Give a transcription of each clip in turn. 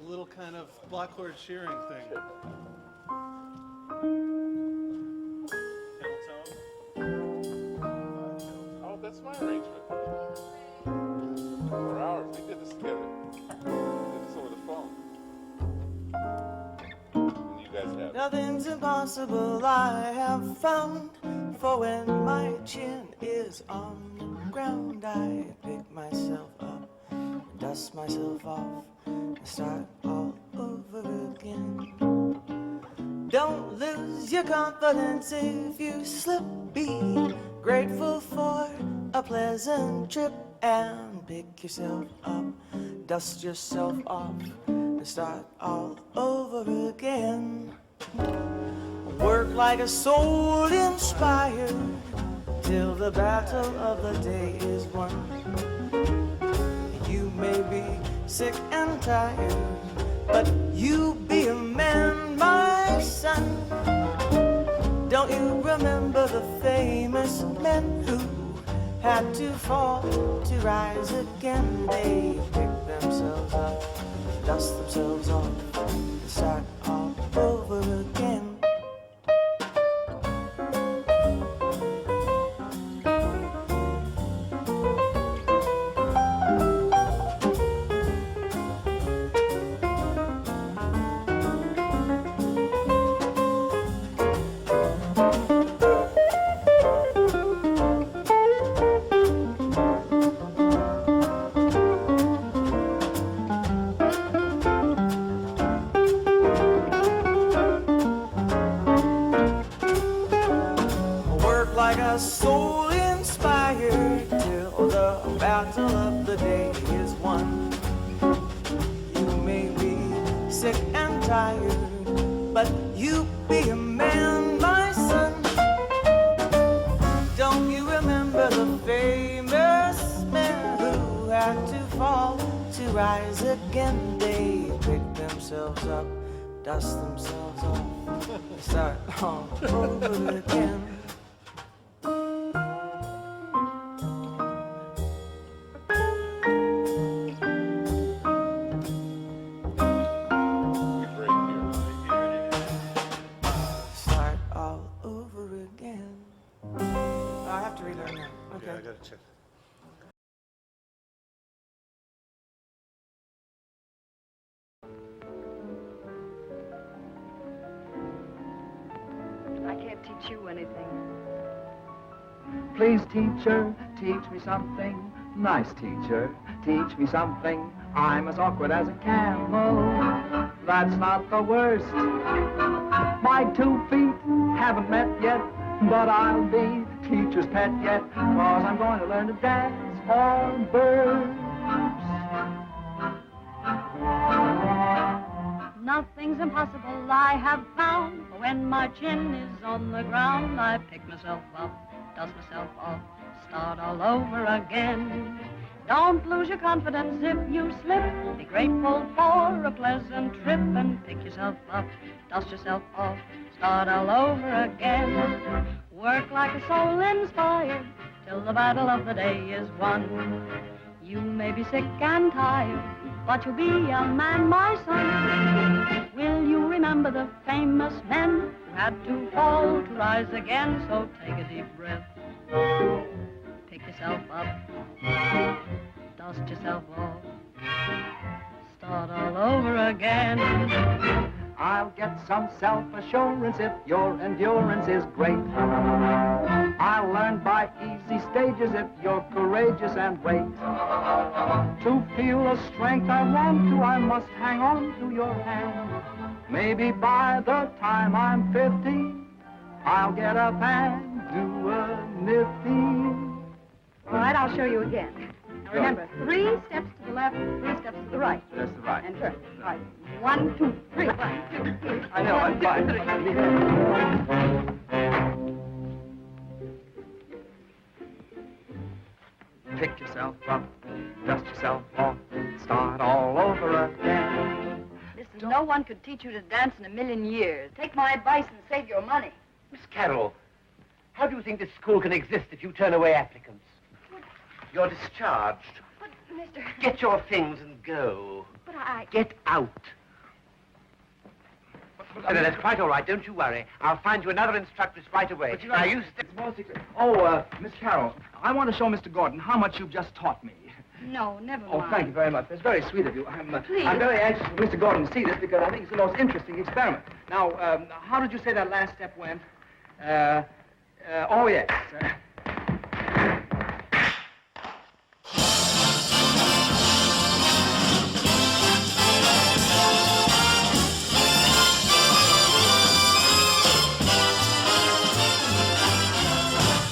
a little kind of block chord shearing thing. Oh, that's my arrangement. For hours, we did this together. We did this over the phone. And you guys have. Nothing's impossible, I have found. For when my chin is on the ground, I pick myself up, dust myself off, and start all over again. Don't lose your confidence if you slip. Be grateful for a pleasant trip and pick yourself up, dust yourself off, and start all over again. Work like a soul inspired till the battle of the day is won. You may be sick and tired, but you be a man, my son. Don't you remember the famous men who had to fall to rise again? They picked themselves up, dust themselves off, and start all over again. Soul inspired till the battle of the day is won. You may be sick and tired, but you be a man, my son. Don't you remember the famous men who had to fall to rise again? They pick themselves up, dust themselves off, start all over again. Check. I can't teach you anything. Please, teacher, teach me something. Nice teacher, teach me something. I'm as awkward as a camel. That's not the worst. My 2 feet haven't met yet, but I'll be teacher's pet yet, 'cause I'm going to learn to dance on birds. Nothing's impossible, I have found. For when my chin is on the ground, I pick myself up, dust myself off, start all over again. Don't lose your confidence if you slip. Be grateful for a pleasant trip and pick yourself up, dust yourself off, start all over again. Work like a soul inspired till the battle of the day is won. You may be sick and tired, but you'll be a man, my son. Will you remember the famous men who had to fall to rise again? So take a deep breath, pick yourself up, dust yourself off, start all over again. I'll get some self-assurance if your endurance is great. I'll learn by easy stages if you're courageous and wait. To feel the strength I want to, I must hang on to your hand. Maybe by the time I'm 50, I'll get up and do a nifty. All right, I'll show you again. Now remember, 3 steps to the left, 3 steps to the right. That's the right. And turn. All right. 1, 2, 3. 1, 2, 3. I know, I'm fine. Pick yourself up, dust yourself off, start all over again. Listen, no one could teach you to dance in a million years. Take my advice and save your money. Miss Carroll, how do you think this school can exist if you turn away applicants? You're discharged. But, Mr. Get your things and go. But Get out. That's quite all right. Don't you worry. I'll find you another instructress right away. But you know, now, Miss Carroll, I want to show Mr. Gordon how much you've just taught me. No, never mind. Oh, thank you very much. That's very sweet of you. Please. I'm very anxious for Mr. Gordon to see this because I think it's the most interesting experiment. Now, how did you say that last step went? Oh, yes.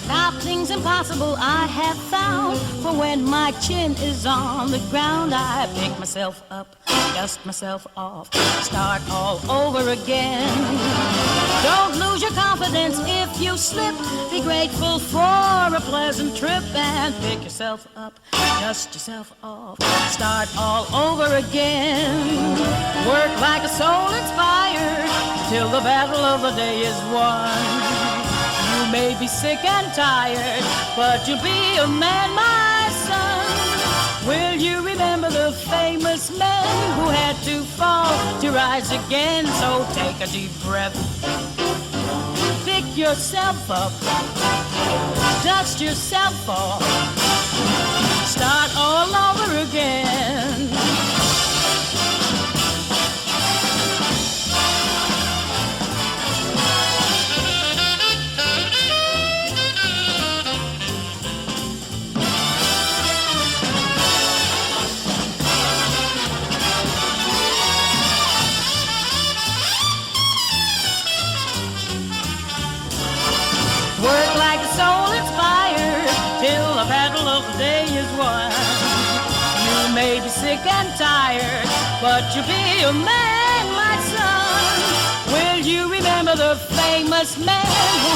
Nothing's impossible I have found, for when my chin is on the ground, I pick myself up, dust myself off, start all over again. Don't lose your confidence if you slip. Be grateful for a pleasant trip and pick yourself up, dust yourself off, start all over again. Work like a soul inspired till the battle of the day is won. You may be sick and tired, but you'll be a man, my son. Will you remember the famous men who had to fall to rise again? So take a deep breath, pick yourself up, dust yourself off, start all over again. Work like a soul inspired till the battle of the day is won. You may be sick and tired, but you'll be a man, my son. Will you remember the famous men who